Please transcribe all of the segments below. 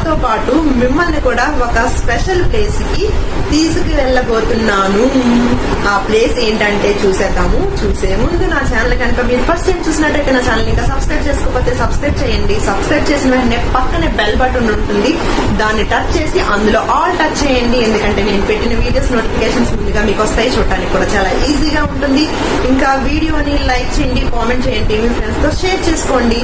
నాతో పాటు మిమ్మల్ని కూడా ఒక స్పెషల్ ప్లేస్ కి తీసుకువెళ్ళబోతున్నాను. ఆ ప్లేస్ ఏంటంటే చూసేద్దాము. చూసే ముందు నా ఛానల్ కనుక మీరు ఫస్ట్ టైం చూసినట్టయితే నా ఛానల్ ఇంకా సబ్స్క్రైబ్ చేసుకోకపోతే సబ్స్క్రైబ్ చేయండి. సబ్స్క్రైబ్ చేసిన వెంటనే పక్కనే బెల్ బటన్ ఉంటుంది, దాన్ని టచ్ చేసి అందులో ఆల్ టచ్ చేయండి. ఎందుకంటే నేను పెట్టిన వీడియోస్ నోటిఫికేషన్స్ ముందుగా మీకు వస్తాయి. చూడటానికి కూడా చాలా ఈజీగా ఉంటుంది. ఇంకా వీడియోని లైక్ చేయండి, కామెంట్ చేయండి, మీ ఫ్రెండ్స్ తో షేర్ చేసుకోండి.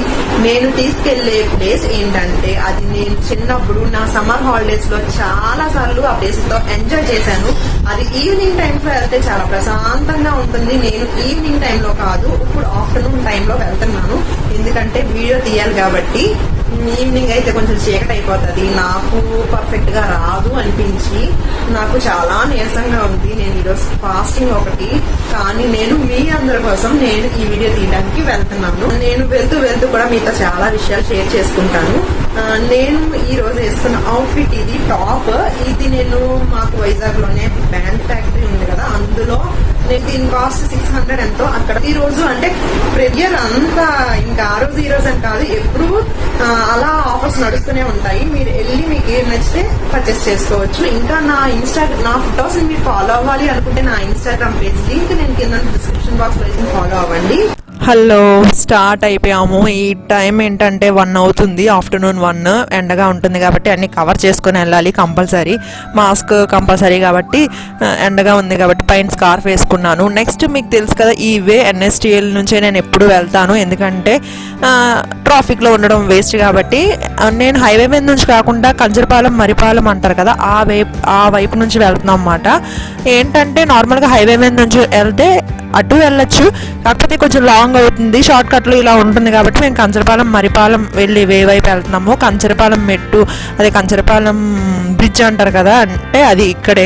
నేను తీసుకెళ్లే ప్లేస్ ఏంటంటే అది నేను చిన్నప్పుడు నా సమ్మర్ హాలిడేస్ లో చాలా సార్లు ఆ ప్లేస్ తో ఎంజాయ్ చేశాను. అది ఈవినింగ్ టైమ్స్ లో వెళ్తే చాలా ప్రశాంతంగా ఉంటుంది. నేను ఈవినింగ్ టైంలో కాదు, ఇప్పుడు ఆఫ్టర్నూన్ టైంలో వెళ్తున్నాను. ఎందుకంటే వీడియో తీయాలి కాబట్టి. ఈవినింగ్ అయితే కొంచెం చీకటి అయిపోతుంది, నాకు పర్ఫెక్ట్ గా రాదు అనిపించి నాకు చాలా నీరసంగా ఉంది. నేను ఈరోజు ఫాస్టింగ్ ఒకటి, కానీ నేను మీ అందరి కోసం నేను ఈ వీడియో తీయడానికి వెళ్తున్నాను. నేను వెళ్తూ కూడా మీతో చాలా విషయాలు షేర్ చేసుకుంటాను. నేను ఈ రోజు వేసుకున్న అవుట్ఫిట్ ఇది టాప్. ఇది నేను మాకు వైజాగ్ లోనే బ్యాండ్ ఫ్యాక్టరీ ఉంది కదా, అందులో నేను దీని కాస్ట్ 600 ఎంతో. అక్కడ ఈ రోజు అంటే ప్రెరియర్ అంతా ఇంకా ఆ రోజు ఈ రోజు అని కాదు, ఎప్పుడు అలా ఆఫర్స్ నడుస్తూనే ఉంటాయి. మీరు వెళ్ళి మీకు ఏం నచ్చితే పర్చేస్ చేసుకోవచ్చు. ఇంకా నా ఫొటోస్ మీరు ఫాలో అవ్వాలి అనుకుంటే నా ఇన్స్టాగ్రామ్ పేజ్ లింక్ నేను కింద డిస్క్రిప్షన్ బాక్స్ లో ఫాలో అవ్వండి. హలో, స్టార్ట్ అయిపోయాము. ఈ టైం ఏంటంటే 1 అవుతుంది, ఆఫ్టర్నూన్ 1. ఎండగా ఉంటుంది కాబట్టి అన్ని కవర్ చేసుకుని వెళ్ళాలి కంపల్సరీ. మాస్క్ కంపల్సరీ కాబట్టి, ఎండగా ఉంది కాబట్టి పైన స్కార్ఫ్ వేసుకున్నాను. నెక్స్ట్ మీకు తెలుసు కదా, ఈ వే NSTL నుంచే నేను ఎప్పుడు వెళ్తాను. ఎందుకంటే ట్రాఫిక్లో ఉండడం వేస్ట్ కాబట్టి. నేను హైవే మీద నుంచి కాకుండా కంజరపాలెం మరిపాలెం అంటారు కదా, ఆ వైపు నుంచి వెళ్తున్నాం అన్నమాట. ఏంటంటే నార్మల్గా హైవే మీద నుంచి వెళ్తే అటు వెళ్ళొచ్చు, కాకపోతే కొంచెం లాంగ్ అవుతుంది. షార్ట్ కట్లు ఇలా ఉంటుంది కాబట్టి మేము కంచరపాలెం మరిపాలెం వెళ్ళి వైపు వెళ్తున్నాము. కంచరపాలెం మెట్టు, అదే కంచరపాలెం బ్రిడ్జ్ అంటారు కదా, అంటే అది ఇక్కడే.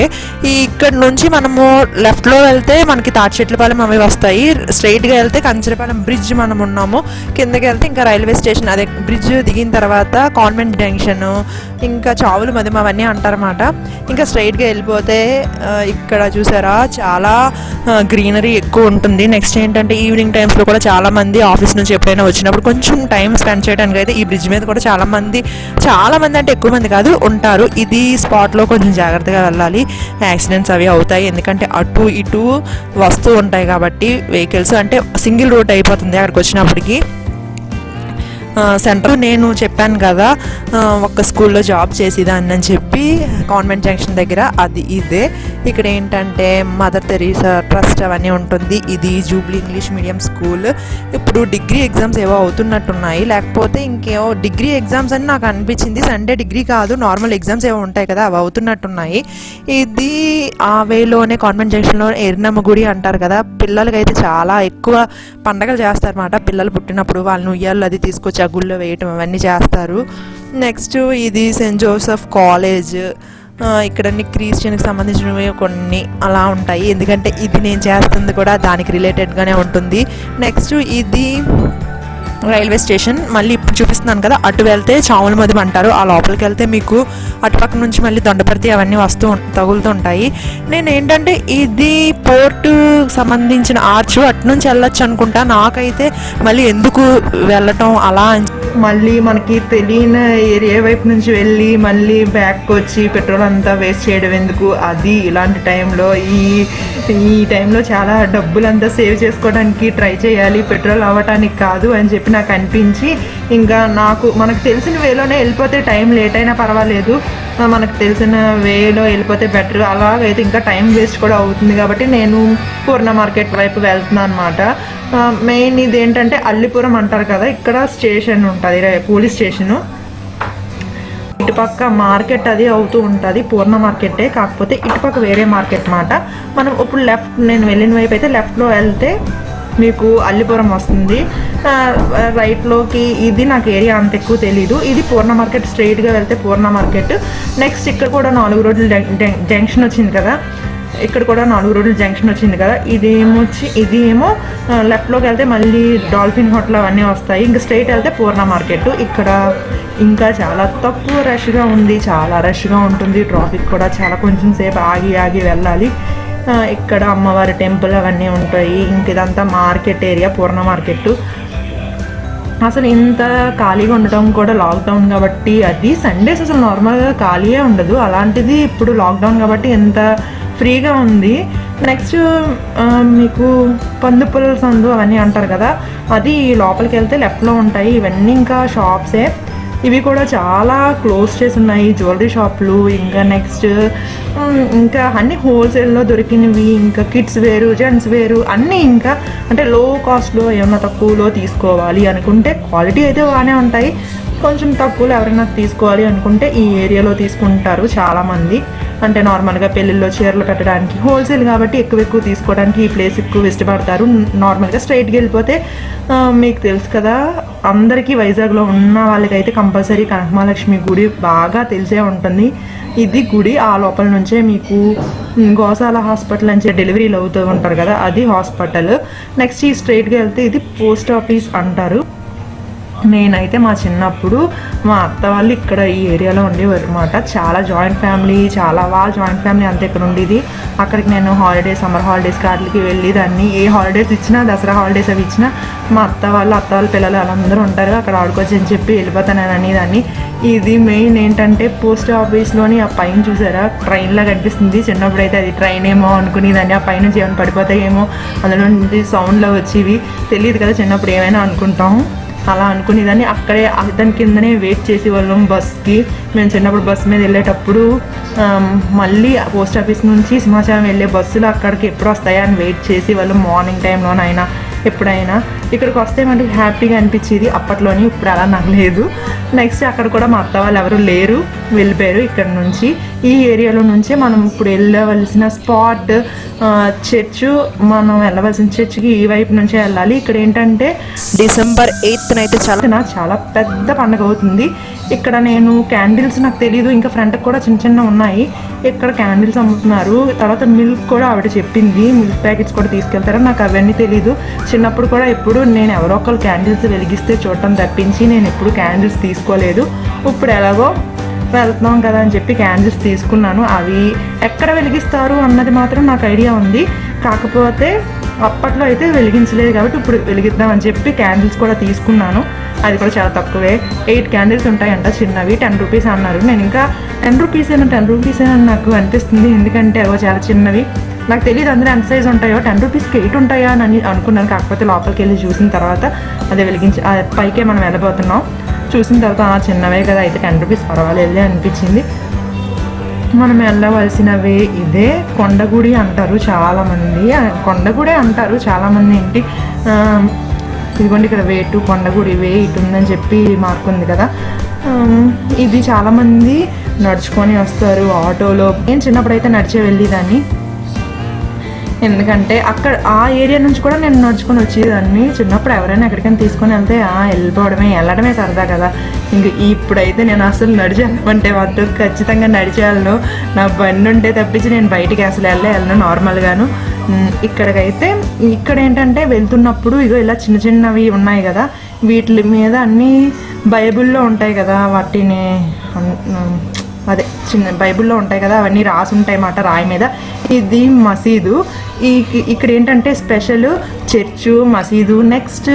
ఇక్కడ నుంచి మనము లెఫ్ట్లో వెళ్తే మనకి తాటిచెట్లపాలెం అవి వస్తాయి. స్ట్రైట్గా వెళ్తే కంచరపాలెం బ్రిడ్జ్ మనం ఉన్నాము. కిందకి వెళ్తే ఇంకా రైల్వే స్టేషన్, అదే బ్రిడ్జ్ దిగిన తర్వాత కాన్వెంట్ జంక్షన్, ఇంకా చావులు మదిమ అవన్నీ అంటారన్నమాట. ఇంకా స్ట్రైట్గా వెళ్ళిపోతే ఇక్కడ చూసారా చాలా గ్రీనరీ ఎక్కువ ఉంటుంది. నెక్స్ట్ ఏంటంటే ఈవినింగ్ టైమ్స్లో కూడా చాలా మంది ఆఫీస్ నుంచి ఎప్పుడైనా వచ్చినప్పుడు కొంచెం టైం స్పెండ్ చేయడానికి అయితే ఈ బ్రిడ్జ్ మీద కూడా చాలా మంది అంటే ఎక్కువ మంది కాదు ఉంటారు. ఇది స్పాట్లో కొంచెం జాగ్రత్తగా వెళ్ళాలి, యాక్సిడెంట్స్ అవి అవుతాయి. ఎందుకంటే అటు ఇటు వస్తూ ఉంటాయి కాబట్టి వెహికల్స్, అంటే సింగిల్ రూట్ అయిపోతుంది అక్కడికి వచ్చినప్పటికి. సెంటర్ నేను చెప్పాను కదా, ఒక స్కూల్లో జాబ్ చేసేదాన్ని అని చెప్పి కాన్వెంట్ జంక్షన్ దగ్గర, అది ఇదే. ఇక్కడ ఏంటంటే మదర్ తెరీసా ట్రస్ట్ అవన్నీ ఉంటుంది. ఇది జూబ్లీ ఇంగ్లీష్ మీడియం స్కూల్. ఇప్పుడు డిగ్రీ ఎగ్జామ్స్ ఏవో అవుతున్నట్టున్నాయి, లేకపోతే ఇంకేవో డిగ్రీ ఎగ్జామ్స్ అని నాకు అనిపించింది. సండే డిగ్రీ కాదు, నార్మల్ ఎగ్జామ్స్ ఏవో ఉంటాయి కదా, అవి అవుతున్నట్టున్నాయి. ఇది ఆ వేలోనే కాన్వెంట్ జంక్షన్లో ఎర్నమ్మ గుడి అంటారు కదా, పిల్లలకైతే చాలా ఎక్కువ పండగలు చేస్తారన్నమాట. పిల్లలు పుట్టినప్పుడు వాళ్ళని ఉయ్యాలు అది తీసుకొచ్చి గుళ్ళో వేయటం అవన్నీ చేస్తారు. నెక్స్ట్ ఇది సెయింట్ జోసెఫ్ కాలేజ్. ఇక్కడ క్రిస్టియన్కి సంబంధించినవి కొన్ని అలా ఉంటాయి, ఎందుకంటే ఇది నేను చేస్తుంది కూడా దానికి రిలేటెడ్గానే ఉంటుంది. నెక్స్ట్ ఇది రైల్వే స్టేషన్. మళ్ళీ ఇప్పుడు చూపిస్తున్నాను కదా, అటు వెళ్తే చావుల మదిమ అంటారు. ఆ లోపలికి వెళ్తే మీకు అటుపక్క నుంచి మళ్ళీ దొండపర్తి అవన్నీ తగులుతూ ఉంటాయి. నేను ఏంటంటే ఇది పోర్టు సంబంధించిన ఆర్చ్, అటు నుంచి వెళ్ళొచ్చు అనుకుంటా. నాకైతే మళ్ళీ ఎందుకు వెళ్ళటం అలా, మళ్ళీ మనకి తెలియని ఏరియా వైపు నుంచి వెళ్ళి మళ్ళీ బ్యాక్ వచ్చి పెట్రోల్ అంతా వేస్ట్ చేయడం ఎందుకు, అది ఇలాంటి టైంలో ఈ టైంలో చాలా డబ్బులంతా సేవ్ చేసుకోవడానికి ట్రై చేయాలి, పెట్రోల్ అవ్వటానికి కాదు అని చెప్పి నాకు అనిపించి, ఇంకా మనకు తెలిసిన వేలోనే వెళ్ళిపోతే టైం లేట్ అయినా పర్వాలేదు, మనకు తెలిసిన వేలో వెళ్ళిపోతే బెటర్. అలాగైతే ఇంకా టైం వేస్ట్ కూడా అవుతుంది కాబట్టి నేను పూర్ణ మార్కెట్ వైపు వెళ్తున్నాను అనమాట. మెయిన్ ఇది ఏంటంటే అల్లిపురం అంటారు కదా, ఇక్కడ స్టేషన్ ఉంటుంది, పోలీస్ స్టేషను. ఇటుపక్క మార్కెట్ అది అవుతూ ఉంటుంది, పూర్ణ మార్కెటే, కాకపోతే ఇటుపక్క వేరే మార్కెట్ మాట. మనం ఇప్పుడు నేను వెళ్ళిన వైపు అయితే లెఫ్ట్లో వెళ్తే మీకు అల్లిపురం వస్తుంది. రైట్లోకి ఇది నాకు ఏరియా అంత ఎక్కువ తెలీదు. ఇది పూర్ణ మార్కెట్, స్ట్రైట్గా వెళ్తే పూర్ణ మార్కెట్. నెక్స్ట్ ఇక్కడ కూడా 4 రోడ్ల జంక్షన్ వచ్చింది కదా, ఇక్కడ కూడా 4 రోడ్ల జంక్షన్ వచ్చింది కదా. ఇది ఏమో లెఫ్ట్లోకి వెళ్తే మళ్ళీ డాల్ఫిన్ హోటల్ అవన్నీ వస్తాయి. ఇంకా స్ట్రైట్ వెళ్తే పూర్ణ మార్కెట్. ఇక్కడ ఇంకా చాలా తక్కువ రష్గా ఉంది, చాలా రష్గా ఉంటుంది. ట్రాఫిక్ కూడా చాలా కొంచెం సేపు ఆగి వెళ్ళాలి. ఇక్కడ అమ్మవారి టెంపుల్ అవన్నీ ఉంటాయి. ఇంక ఇదంతా మార్కెట్ ఏరియా, పూర్ణ మార్కెట్. అసలు ఇంత ఖాళీగా ఉండటం కూడా లాక్డౌన్ కాబట్టి, అది సండేస్ అసలు నార్మల్గా ఖాళీయే ఉండదు, అలాంటిది ఇప్పుడు లాక్డౌన్ కాబట్టి ఎంత ఫ్రీగా ఉంది. నెక్స్ట్ మీకు పందుపుల సందు అవన్నీ అంటారు కదా, అది లోపలికి వెళ్తే లెఫ్ట్లో ఉంటాయి. ఇవన్నీ ఇంకా షాప్సే, ఇవి కూడా చాలా క్లోజ్ చేసి ఉన్నాయి జ్యువెలరీ షాపులు. ఇంకా నెక్స్ట్ ఇంకా అన్నీ హోల్సేల్లో దొరికినవి, ఇంకా కిడ్స్ వేరు జెంట్స్ వేరు అన్నీ, ఇంకా అంటే లో కాస్ట్లో ఏమన్నా తక్కువలో తీసుకోవాలి అనుకుంటే క్వాలిటీ అయితే బాగానే ఉంటాయి, కొంచెం తక్కువలో ఎవరైనా తీసుకోవాలి అనుకుంటే ఈ ఏరియాలో తీసుకుంటారు చాలామంది. అంటే నార్మల్గా పెళ్ళిళ్ళలో చీరలు పెట్టడానికి హోల్సేల్ కాబట్టి ఎక్కువ తీసుకోవడానికి ఈ ప్లేస్ ఎక్కువ ఇష్టపడతారు. నార్మల్గా స్ట్రైట్కి వెళ్ళిపోతే మీకు తెలుసు కదా, అందరికీ వైజాగ్లో ఉన్న వాళ్ళకైతే కంపల్సరీ కనకమహాలక్ష్మి గుడి బాగా తెలిసే ఉంటుంది. ఇది గుడి, ఆ లోపల నుంచే మీకు గోశాల హాస్పిటల్ నుంచి డెలివరీలు అవుతూ ఉంటారు కదా, అది హాస్పిటల్. నెక్స్ట్ ఈ స్ట్రైట్గా వెళ్తే ఇది పోస్ట్ ఆఫీస్ అంటారు. నేనైతే మా చిన్నప్పుడు మా అత్త వాళ్ళు ఇక్కడ ఈ ఏరియాలో ఉండేవారు అనమాట. చాలా జాయింట్ ఫ్యామిలీ, చాలా వాళ్ళ జాయింట్ ఫ్యామిలీ అంతా ఇక్కడ ఉండేది. అక్కడికి నేను హాలిడేస్, సమ్మర్ హాలిడేస్ కార్లకి వెళ్ళేదాన్ని. ఏ హాలిడేస్ ఇచ్చినా, దసరా హాలిడేస్ అవి ఇచ్చినా మా అత్త వాళ్ళ పిల్లలు వాళ్ళందరూ ఉంటారు, అక్కడ ఆడుకోవచ్చు అని చెప్పి వెళ్ళిపోతాను అనేదాన్ని. ఇది మెయిన్ ఏంటంటే పోస్ట్ ఆఫీస్లోని ఆ పైన చూసారా, ట్రైన్లా కనిపిస్తుంది. చిన్నప్పుడు అయితే అది ట్రైన్ ఏమో అనుకునేదాన్ని, ఆ పైన ఏమైనా పడిపోతాయేమో, అందులో నుండి సౌండ్లో వచ్చేవి, తెలియదు కదా చిన్నప్పుడు ఏమైనా అనుకుంటాం, అలా అనుకునేదాన్ని. అక్కడే దాని కిందనే వెయిట్ చేసి వాళ్ళం బస్కి. మేము చిన్నప్పుడు బస్సు మీద వెళ్ళేటప్పుడు మళ్ళీ పోస్ట్ ఆఫీస్ నుంచి సింహాచలం వెళ్ళే బస్సులు అక్కడికి ఎప్పుడు వస్తాయా అని వెయిట్ చేసి వాళ్ళు మార్నింగ్ టైంలోనైనా ఎప్పుడైనా ఇక్కడికి వస్తే మనకి హ్యాపీగా అనిపించేది అప్పట్లోని. ఇప్పుడు అలా నాకు లేదు. నెక్స్ట్ అక్కడ కూడా మా అత్త వాళ్ళు ఎవరు లేరు, వెళ్ళిపోయారు ఇక్కడ నుంచి. ఈ ఏరియాలో నుంచే మనం ఇప్పుడు వెళ్ళవలసిన స్పాట్ చర్చ్, మనం వెళ్ళవలసిన చర్చ్కి ఈ వైపు నుంచే వెళ్ళాలి. ఇక్కడ ఏంటంటే December 8th అయితే చాలా పెద్ద పండుగ అవుతుంది. ఇక్కడ నేను క్యాండిల్స్, నాకు తెలీదు, ఇంకా ఫ్రంట్కి కూడా చిన్న ఉన్నాయి. ఇక్కడ క్యాండిల్స్ అమ్ముతున్నారు. తర్వాత మిల్క్ కూడా ఆవిడ చెప్పింది, మిల్క్ ప్యాకెట్స్ కూడా తీసుకెళ్తారు. నాకు అవన్నీ తెలీదు. చిన్నప్పుడు కూడా ఎప్పుడు నేను ఎవరో ఒకరు క్యాండిల్స్ వెలిగిస్తే చూడటం తప్పించి నేను ఎప్పుడు క్యాండిల్స్ తీసుకోలేదు. ఇప్పుడు ఎలాగో వెళ్తున్నాం కదా అని చెప్పి క్యాండిల్స్ తీసుకున్నాను. అవి ఎక్కడ వెలిగిస్తారు అన్నది మాత్రం నాకు ఐడియా ఉంది, కాకపోతే అప్పట్లో అయితే వెలిగించలేదు కాబట్టి ఇప్పుడు వెలిగిద్దాం అని చెప్పి క్యాండిల్స్ కూడా తీసుకున్నాను. అది కూడా చాలా తక్కువే, 8 క్యాండిల్స్ ఉంటాయంట చిన్నవి, 10 రూపీస్ అన్నారు. నేను ఇంకా 10 రూపీస్ అని నాకు అనిపిస్తుంది, ఎందుకంటే అవి చాలా చిన్నవి. నాకు తెలియదు అందులో ఎంత సైజ్ ఉంటాయో, 10 రూపీస్కి 8 ఉంటాయా అని అనుకున్నాను. కాకపోతే లోపలికి వెళ్ళి చూసిన తర్వాత అదే పైకే మనం వెళ్ళబోతున్నాం. చూసిన తర్వాత చిన్నవే కదా అయితే 10 రూపీస్ పర్వాలేదు అనిపించింది. మనం వెళ్ళవలసినవే ఇదే కొండగుడి అంటారు చాలామంది, కొండగుడే అంటారు చాలామంది. ఏంటి ఇదిగోండి ఇక్కడ వే టు కొండగుడి, వే ఇటు ఉందని చెప్పి మార్క్ ఉంది కదా. ఇది చాలామంది నడుచుకొని వస్తారు ఆటోలో. నేను చిన్నప్పుడు అయితే నడిచే వెళ్ళేదాన్ని, ఎందుకంటే అక్కడ ఆ ఏరియా నుంచి కూడా నేను నడుచుకొని వచ్చేదాన్ని. చిన్నప్పుడు ఎవరైనా ఎక్కడికైనా తీసుకొని వెళ్తే వెళ్ళడమే సరదా కదా. ఇంక ఇప్పుడైతే నేను అసలు నడిచేయాలంటే మాత్రం ఖచ్చితంగా నడిచేయాలను. నా బండి ఉంటే తప్పించి నేను బయటికి అసలు వెళ్ళను నార్మల్గాను. ఇక్కడ ఏంటంటే వెళ్తున్నప్పుడు ఇగో ఇలా చిన్నవి ఉన్నాయి కదా, వీటి మీద అన్నీ బైబిల్లో ఉంటాయి కదా, వాటిని బైబిల్లో ఉంటాయి కదా, అవన్నీ రాసి ఉంటాయి అన్నమాట రాయి మీద. ఇది మసీదు. ఇక్కడ ఏంటంటే స్పెషల్ చర్చు, మసీదు, నెక్స్ట్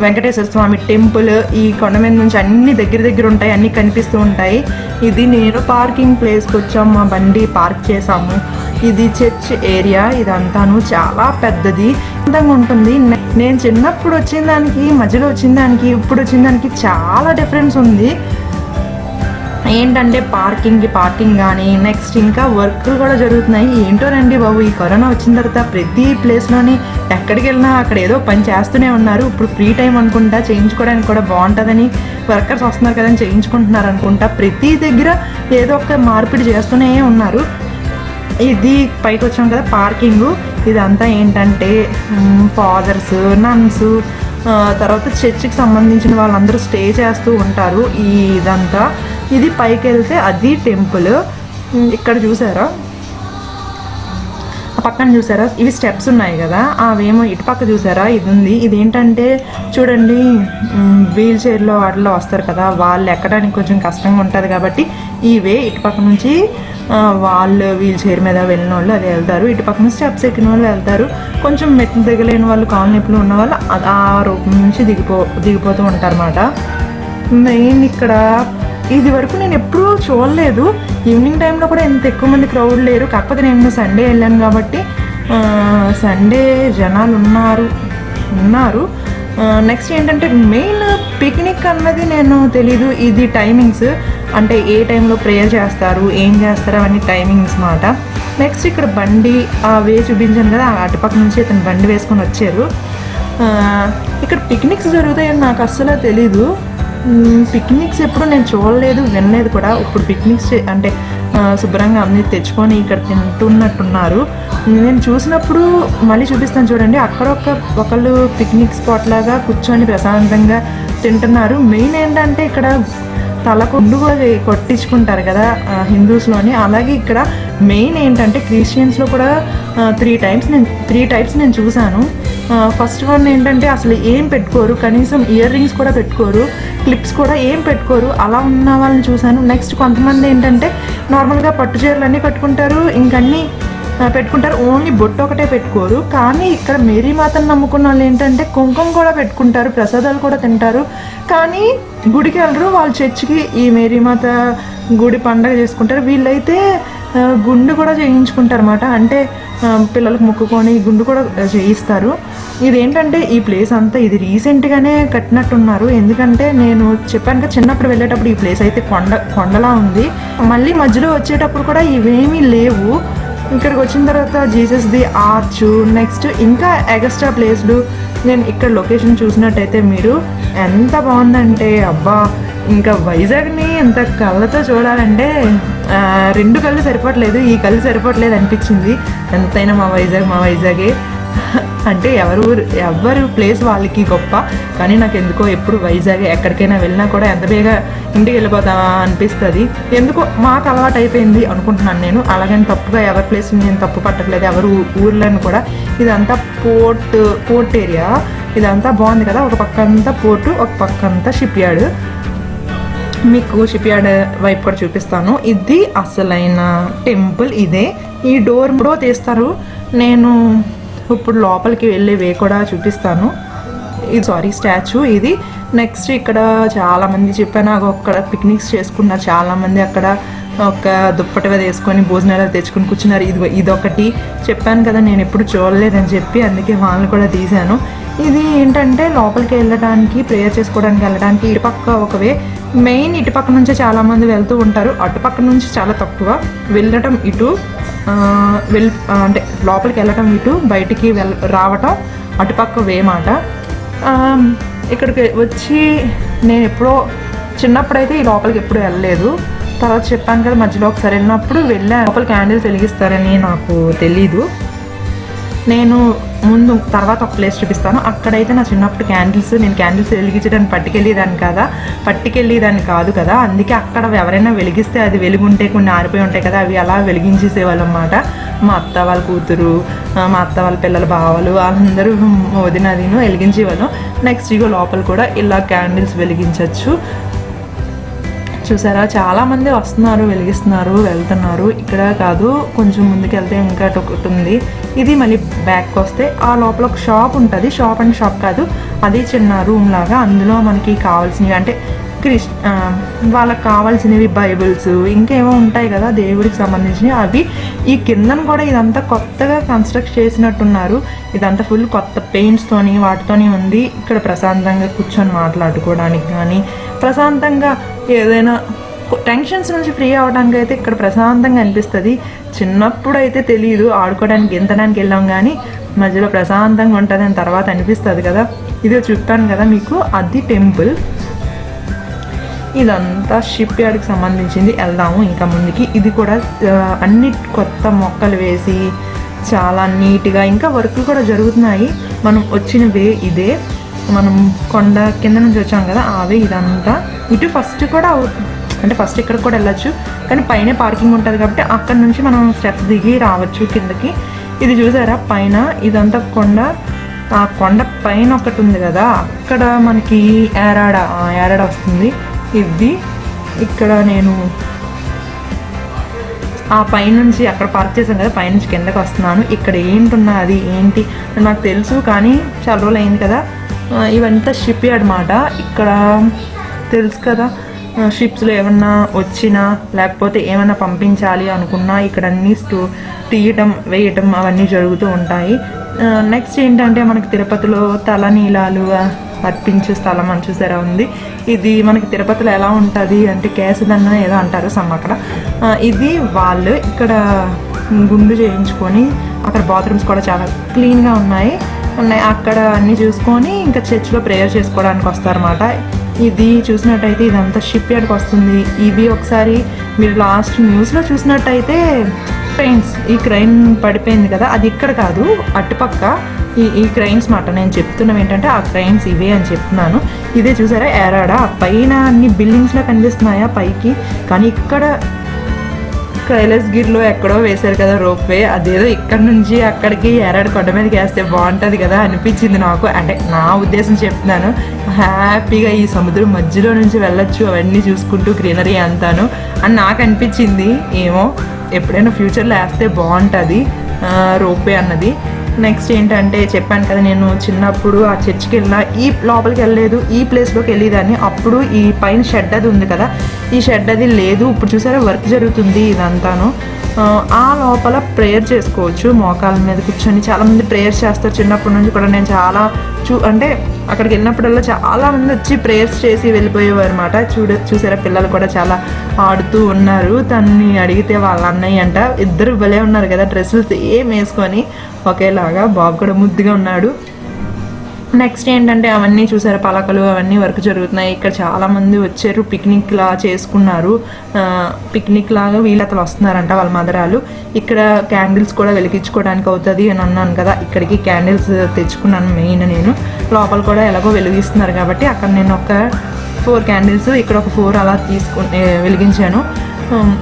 వెంకటేశ్వర స్వామి టెంపుల్. ఈ కొండ మీద నుంచి అన్ని దగ్గర ఉంటాయి, అన్నీ కనిపిస్తూ ఉంటాయి. ఇది నేను పార్కింగ్ ప్లేస్కి వచ్చాము, మా బండి పార్క్ చేసాము. ఇది చర్చ్ ఏరియా, ఇదంతాను చాలా పెద్దది, అందంగా ఉంటుంది. నేను చిన్నప్పుడు వచ్చిన దానికి, మధ్యలో వచ్చిన దానికి, ఇప్పుడు వచ్చిన దానికి చాలా డిఫరెన్స్ ఉంది. ఏంటంటే పార్కింగ్ కానీ, నెక్స్ట్ ఇంకా వర్క్లు కూడా జరుగుతున్నాయి. ఏంటోనండి బాబు, ఈ కరోనా వచ్చిన తర్వాత ప్రతి ప్లేస్లోని ఎక్కడికి వెళ్ళినా అక్కడ ఏదో పని చేస్తూనే ఉన్నారు. ఇప్పుడు ఫ్రీ టైం అనుకుంటా, చేయించుకోవడానికి కూడా బాగుంటుందని వర్కర్స్ వస్తున్నారు కదా అని చేయించుకుంటున్నారు అనుకుంటా. ప్రతి దగ్గర ఏదో ఒక మార్పిడి చేస్తూనే ఉన్నారు. ఇది పైకి వచ్చాం కదా పార్కింగ్. ఇదంతా ఏంటంటే ఫాదర్స్, నన్స్, తర్వాత చర్చికి సంబంధించిన వాళ్ళందరూ స్టే చేస్తూ ఉంటారు. ఇదంతా ఇది పైకి వెళ్తే అది టెంపుల్. ఇక్కడ చూసారా ఆ పక్కన చూసారా ఇవి స్టెప్స్ ఉన్నాయి కదా, అవేమో ఇటు పక్క చూసారా ఇది ఉంది. ఇదేంటంటే చూడండి, వీల్ చైర్లో వాటిలో వస్తారు కదా, వాళ్ళు ఎక్కడానికి కొంచెం కష్టంగా ఉంటుంది కాబట్టి ఇవే ఇటు పక్క నుంచి వాళ్ళు వీల్ చైర్ మీద వెళ్ళిన వాళ్ళు అది వెళ్తారు, ఇటు పక్క నుంచి స్టెప్స్ ఎక్కిన వాళ్ళు వెళ్తారు. కొంచెం మెట్లు దిగలేని వాళ్ళు, కాలు నొప్పులు ఉన్న వాళ్ళు ఆ రూప్ నుంచి దిగిపోతూ ఉంటారు అన్నమాట. మెయిన్ ఇక్కడ ఇది వరకు నేను ఎప్పుడూ చూడలేదు, ఈవినింగ్ టైంలో కూడా ఇంత ఎక్కువ మంది క్రౌడ్ లేరు. కాకపోతే నేను సండే వెళ్ళాను కాబట్టి సండే జనాలు ఉన్నారు. నెక్స్ట్ ఏంటంటే మెయిన్ పిక్నిక్ అన్నది నేను తెలీదు, ఇది టైమింగ్స్ అంటే ఏ టైంలో ప్రేయర్ చేస్తారు, ఏం చేస్తారు అవన్నీ టైమింగ్స్ మాట. నెక్స్ట్ ఇక్కడ బండి వే చూపించాను కదా, అటుపక్క నుంచి ఇతను బండి వేసుకొని వచ్చారు. ఇక్కడ పిక్నిక్స్ జరుగుతాయని నాకు అస్సలు తెలీదు. పిక్నిక్స్ ఎప్పుడు నేను చూడలేదు, వినలేదు కూడా. ఇప్పుడు పిక్నిక్స్ అంటే శుభ్రంగా అన్ని తెచ్చుకొని ఇక్కడ తింటున్నట్టున్నారు. నేను చూసినప్పుడు మళ్ళీ చూపిస్తాను చూడండి, అక్కడ ఒకళ్ళు పిక్నిక్ స్పాట్ లాగా కూర్చొని ప్రశాంతంగా తింటున్నారు. మెయిన్ ఏంటంటే ఇక్కడ తలకు గుండు కూడా కొట్టించుకుంటారు కదా హిందూస్లోని, అలాగే ఇక్కడ మెయిన్ ఏంటంటే క్రిస్టియన్స్లో కూడా త్రీ టైప్స్ నేను చూశాను. ఫస్ట్ వన్ ఏంటంటే అసలు ఏం పెట్టుకోరు, కనీసం ఇయర్ రింగ్స్ కూడా పెట్టుకోరు, క్లిప్స్ కూడా ఏం పెట్టుకోరు, అలా ఉన్న వాళ్ళని చూశాను. నెక్స్ట్ కొంతమంది ఏంటంటే నార్మల్గా పట్టు చీరలు అన్నీ కట్టుకుంటారు, ఇంకన్నీ పెట్టుకుంటారు, ఓన్లీ బొట్టు ఒకటే పెట్టుకోరు. కానీ ఇక్కడ మేరీమాతను నమ్ముకున్న వాళ్ళు ఏంటంటే కుంకుమ కూడా పెట్టుకుంటారు, ప్రసాదాలు కూడా తింటారు, కానీ గుడికి వెళ్ళరు. వాళ్ళు చర్చికి ఈ మేరీమాత గుడి పండగ చేసుకుంటారు. వీళ్ళైతే గుండు కూడా చేయించుకుంటారు అన్నమాట, అంటే పిల్లలకు మొక్కుకొని గుండు కూడా చేయిస్తారు. ఇదేంటంటే ఈ ప్లేస్ అంతా ఇది రీసెంట్గానే కట్టినట్టున్నారు, ఎందుకంటే నేను చెప్పాను కదా చిన్నప్పుడు వెళ్ళేటప్పుడు ఈ ప్లేస్ అయితే కొండలా ఉంది. మళ్ళీ మధ్యలో వచ్చేటప్పుడు కూడా ఇవేమీ లేవు. ఇక్కడికి వచ్చిన తర్వాత జీసస్ది ఆర్చ్, నెక్స్ట్ ఇంకా ఎక్స్ట్రా ప్లేస్లు. నేను ఇక్కడ లొకేషన్ చూసినట్టయితే మీరు ఎంత బాగుందంటే అబ్బా, ఇంకా వైజాగ్ని ఎంత కళ్ళతో చూడాలంటే రెండు కళ్ళు సరిపోవట్లేదు, ఈ కళ్ళు సరిపోవట్లేదు అనిపించింది. ఎంతైనా మా వైజాగే అంటే ఎవరు ప్లేస్ వాళ్ళకి గొప్ప, కానీ నాకు ఎందుకో ఎప్పుడు వైజాగ్ ఎక్కడికైనా వెళ్ళినా కూడా ఎంత బేగా ఇంటికి వెళ్ళిపోతామా అనిపిస్తుంది. ఎందుకో మాకు అలవాటు అయిపోయింది అనుకుంటున్నాను నేను. అలాగని తప్పుగా ఎవరి ప్లేస్ నేను తప్పు పట్టట్లేదు, ఎవరు ఊర్లను కూడా. ఇదంతా పోర్ట్ ఏరియా, ఇదంతా బాగుంది కదా, ఒక పక్క అంతా పోర్టు, ఒక పక్క అంతా షిప్ యార్డ్. మీకు షిప్ యార్డ్ వైపు కూడా చూపిస్తాను. ఇది అసలైన టెంపుల్ ఇదే. ఈ డోర్ కూడా తీస్తారు. నేను ఇప్పుడు లోపలికి వెళ్ళే వే కూడా చూపిస్తాను. ఇది స్టాచ్యూ ఇది. నెక్స్ట్ ఇక్కడ చాలామంది చెప్పాను, అక్కడ పిక్నిక్స్ చేసుకున్నారు చాలామంది. అక్కడ ఒక దుప్పటి వేసుకొని భోజనాలు తెచ్చుకొని కూర్చున్నారు. ఇదొకటి చెప్పాను కదా, నేను ఎప్పుడు చూడలేదని చెప్పి, అందుకే వాళ్ళని కూడా తీశాను. ఇది ఏంటంటే లోపలికి వెళ్ళడానికి, ప్రేయర్ చేసుకోవడానికి వెళ్ళడానికి ఇటుపక్క ఒకవే. మెయిన్ ఇటుపక్క నుంచే చాలామంది వెళ్తూ ఉంటారు, అటుపక్క నుంచి చాలా తక్కువ. వెళ్ళటం ఇటు, అంటే లోపలికి వెళ్ళటం ఇటు, బయటికి రావటం అటుపక్క వే మాట. ఇక్కడికి వచ్చి నేను ఎప్పుడో చిన్నప్పుడైతే ఈ లోపలికి ఎప్పుడు వెళ్ళలేదు. తర్వాత చెప్పాను కదా మధ్యలో ఒకసారి వెళ్ళినప్పుడు వెళ్ళా. లోపల క్యాండిల్స్ వెలిగిస్తారని నాకు తెలీదు. నేను తర్వాత ఒక ప్లేస్ చూపిస్తాను. అక్కడైతే నా చిన్నప్పుడు నేను క్యాండిల్స్ వెలిగించడానికి పట్టుకెళ్ళేదాన్ని కాదు కదా, అందుకే అక్కడ ఎవరైనా వెలిగిస్తే అది వెలుగుంటే కొన్ని ఆరిపోయి ఉంటాయి కదా, అవి అలా వెలిగించేసేవాళ్ళు అన్నమాట. మా అత్త వాళ్ళ కూతురు, మా అత్త వాళ్ళ పిల్లల బావలు వాళ్ళందరూ వదినదిను వెలిగించేవాళ్ళం. నెక్స్ట్ ఇగో లోపల కూడా ఇలా క్యాండిల్స్ వెలిగించవచ్చు. చూసారా, చాలామంది వస్తున్నారు, వెలిగిస్తున్నారు, వెళ్తున్నారు. ఇక్కడ కాదు, కొంచెం ముందుకు వెళ్తే ఇంకా ఒకటి ఉంది. ఇది మళ్ళీ బ్యాక్ వస్తే ఆ లోపల ఒక షాప్ ఉంటుంది. షాప్ అంటే షాప్ కాదు, అది చిన్న రూమ్ లాగా. అందులో మనకి కావాల్సినవి అంటే వాళ్ళకి కావాల్సినవి బైబిల్స్ ఇంకేమో ఉంటాయి కదా దేవుడికి సంబంధించినవి, అవి ఈ కిందను కూడా ఇదంతా కొత్తగా కన్స్ట్రక్ట్ చేసినట్టున్నారు. ఇదంతా ఫుల్ కొత్త పెయింట్స్తోని వాటితోని ఉంది. ఇక్కడ ప్రశాంతంగా కూర్చొని మాట్లాడుకోవడానికి కానీ, ప్రశాంతంగా ఏదైనా టెన్షన్స్ నుంచి ఫ్రీ అవ్వడానికి అయితే ఇక్కడ ప్రశాంతంగా అనిపిస్తుంది. చిన్నప్పుడు అయితే తెలియదు, ఆడుకోవడానికి గెంతడానికి వెళ్ళాం, కానీ మధ్యలో ప్రశాంతంగా ఉంటుంది అని తర్వాత అనిపిస్తుంది కదా. ఇది చెప్పాను కదా మీకు, అది టెంపుల్. ఇదంతా షిప్ యార్డ్కి సంబంధించింది. వెళ్దాము ఇంకా ముందుకి. ఇది కూడా అన్ని కొత్త మొక్కలు వేసి చాలా నీట్గా, ఇంకా వర్క్లు కూడా జరుగుతున్నాయి. మనం వచ్చిన వే ఇదే, మనం కొండ కింద నుంచి వచ్చాం కదా ఆ వే ఇదంతా. ఇటు ఫస్ట్ కూడా అంటే ఫస్ట్ ఇక్కడ కూడా వెళ్ళచ్చు, కానీ పైన పార్కింగ్ ఉంటుంది కాబట్టి అక్కడ నుంచి మనం స్టెప్స్ దిగి రావచ్చు కిందకి. ఇది చూసారా పైన ఇదంతా కొండ, ఆ కొండ పైన ఒకటి ఉంది కదా అక్కడ మనకి ఏరాడ వస్తుంది. ఇది ఇక్కడ నేను ఆ పైనుంచి అక్కడ పార్క్ చేశాను కదా, పైనుంచి కిందకి వస్తున్నాను. ఇక్కడ ఏంటున్నా అది ఏంటి నాకు తెలుసు కానీ చాలా రోజులు అయింది కదా. ఇవంతా షిప్ యార్డ్ మాట. ఇక్కడ తెలుసు కదా షిప్స్లో ఏమన్నా వచ్చినా లేకపోతే ఏమైనా పంపించాలి అనుకున్నా ఇక్కడ అన్నీ తీయటం వేయటం అవన్నీ జరుగుతూ ఉంటాయి. నెక్స్ట్ ఏంటంటే మనకి తిరుపతిలో తలనీలాలు అర్పించే స్థలం అని చూసారా ఉంది. ఇది మనకి తిరుపతిలో ఎలా ఉంటుంది అంటే కేసదండ ఏదో అంటారు సమ్ అక్కడ. ఇది వాళ్ళు ఇక్కడ గుండు చేయించుకొని అక్కడ బాత్రూమ్స్ కూడా చాలా క్లీన్గా ఉన్నాయి. అక్కడ అన్నీ చూసుకొని ఇంకా చర్చ్లో ప్రేయర్ చేసుకోవడానికి వస్తారన్నమాట. ఇది చూసినట్టయితే ఇదంతా షిప్ యార్డ్కి వస్తుంది. ఇవి ఒకసారి మీరు లాస్ట్ న్యూస్లో చూసినట్టయితే ఫ్రెండ్స్ ఈ క్రైన్ పడిపోయింది కదా, అది ఇక్కడ కాదు అటుపక్క ఈ క్రైన్స్ మాట. నేను చెప్తున్నాం ఏంటంటే ఆ క్రైన్స్ ఇవే అని చెప్తున్నాను. ఇదే చూసారా ఏరాడ, పైన అన్ని బిల్డింగ్స్లో కనిపిస్తున్నాయా పైకి, కానీ ఇక్కడ కైలాసగిరిలో ఎక్కడో వేశారు కదా రోప్వే, అదేదో ఇక్కడ నుంచి అక్కడికి ఏరాడు కొండ మీదకి వేస్తే బాగుంటుంది కదా అనిపించింది నాకు. అంటే నా ఉద్దేశం చెప్తున్నాను. హ్యాపీగా ఈ సముద్రం మధ్యలో నుంచి వెళ్ళొచ్చు అవన్నీ చూసుకుంటూ గ్రీనరీ అంతాను అని నాకు అనిపించింది. ఏమో ఎప్పుడైనా ఫ్యూచర్లో వేస్తే బాగుంటుంది రోప్వే అన్నది. నెక్స్ట్ ఏంటంటే చెప్పాను కదా నేను చిన్నప్పుడు ఆ చర్చ్కి వెళ్ళినా ఈ లోపలికి వెళ్ళలేదు, ఈ ప్లేస్లోకి వెళ్ళేదాన్ని. అప్పుడు ఈ పైన షెడ్ అది ఉంది కదా, ఈ షెడ్ అది లేదు. ఇప్పుడు చూసారా వర్క్ జరుగుతుంది ఇదంతాను. ఆ లోపల ప్రేయర్ చేసుకోవచ్చు మోకాల మీద కూర్చొని. చాలామంది ప్రేయర్స్ చేస్తారు. చిన్నప్పటి నుంచి కూడా నేను చాలా అంటే అక్కడికి వెళ్ళినప్పుడల్లా చాలామంది వచ్చి ప్రేయర్స్ చేసి వెళ్ళిపోయేవారు అనమాట. చూసారా పిల్లలు కూడా చాలా ఆడుతూ ఉన్నారు. తనని అడిగితే వాళ్ళ అన్నయ్య అంట. ఇద్దరు భలే ఉన్నారు కదా, డ్రెస్సులు సేమ్ వేసుకొని ఒకేలాగా. బాబు కూడా ముద్దుగా ఉన్నాడు. నెక్స్ట్ ఏంటంటే అవన్నీ చూసారు పలకలు అవన్నీ వర్క్ జరుగుతున్నాయి. ఇక్కడ చాలామంది వచ్చారు, పిక్నిక్ లా చేసుకున్నారు. పిక్నిక్ లాగా వీళ్ళతలు వస్తున్నారంట వాళ్ళ మదరాలు. ఇక్కడ క్యాండిల్స్ కూడా వెలిగించుకోవడానికి అవుతుంది అని అన్నాను కదా, ఇక్కడికి క్యాండిల్స్ తెచ్చుకున్నాను మెయిన్ నేను. లోపల కూడా ఎలాగో వెలిగిస్తున్నారు కాబట్టి అక్కడ నేను ఒక 4 క్యాండిల్స్, ఇక్కడ ఒక 4 అలా వెలిగించాను.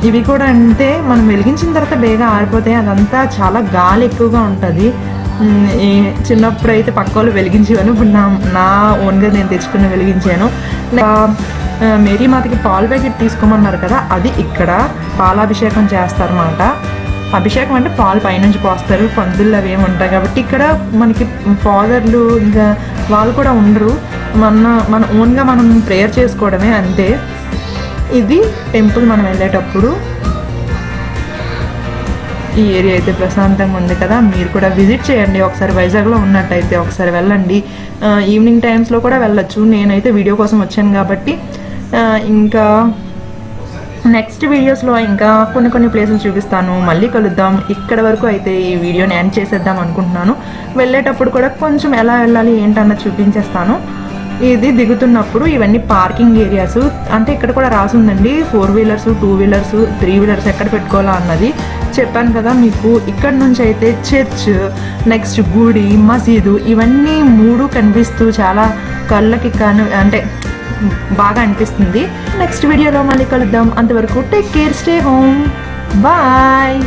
ఇవి కూడా అంటే మనం వెలిగించిన తర్వాత బేగా ఆరిపోతాయి. అదంతా చాలా గాలి ఎక్కువగా ఉంటుంది. చిన్నప్పుడు అయితే పక్క వాళ్ళు వెలిగించేవాను, ఇప్పుడు నా ఓన్గా నేను తెచ్చుకుని వెలిగించాను. మేరీ మాతకి పాలు ప్యాకెట్ తీసుకోమన్నారు కదా, అది ఇక్కడ పాలాభిషేకం చేస్తారన్నమాట. అభిషేకం అంటే పాలు పైనుంచి పోస్తారు, పందులు అవి ఏమి ఉంటాయి కాబట్టి ఇక్కడ మనకి ఫాదర్లు ఇంకా వాళ్ళు కూడా ఉండరు. మన ఓన్గా మనం ప్రేయర్ చేసుకోవడమే అంతే. ఇది టెంపుల్ మనం వెళ్ళేటప్పుడు. ఈ ఏరియా అయితే ప్రశాంతంగా ఉంది కదా, మీరు కూడా విజిట్ చేయండి ఒకసారి. వైజాగ్లో ఉన్నట్టయితే ఒకసారి వెళ్ళండి. ఈవినింగ్ టైమ్స్లో కూడా వెళ్ళొచ్చు. నేనైతే వీడియో కోసం వచ్చాను కాబట్టి. ఇంకా నెక్స్ట్ వీడియోస్లో ఇంకా కొన్ని ప్లేసులు చూపిస్తాను. మళ్ళీ కలుద్దాం. ఇక్కడ వరకు అయితే ఈ వీడియోని ఎండ్ చేసేద్దాం అనుకుంటున్నాను. వెళ్ళేటప్పుడు కూడా కొంచెం ఎలా వెళ్ళాలి ఏంటన్నది చూపించేస్తాను. ఇది దిగుతున్నప్పుడు ఇవన్నీ పార్కింగ్ ఏరియాస్. అంటే ఇక్కడ కూడా రాసుందండి 4 వీలర్స్ 2 వీలర్స్ 3 వీలర్స్ ఎక్కడ పెట్టుకోవాలా అన్నది. చెప్పాను కదా మీకు. ఇక్కడ నుంచి అయితే చర్చ్, నెక్స్ట్ గుడి, మసీదు ఇవన్నీ 3 కనిపిస్తూ చాలా కళ్ళకి అంటే బాగా అనిపిస్తుంది. నెక్స్ట్ వీడియోలో మళ్ళీ కలుద్దాం. అంతవరకు take care, stay home, bye.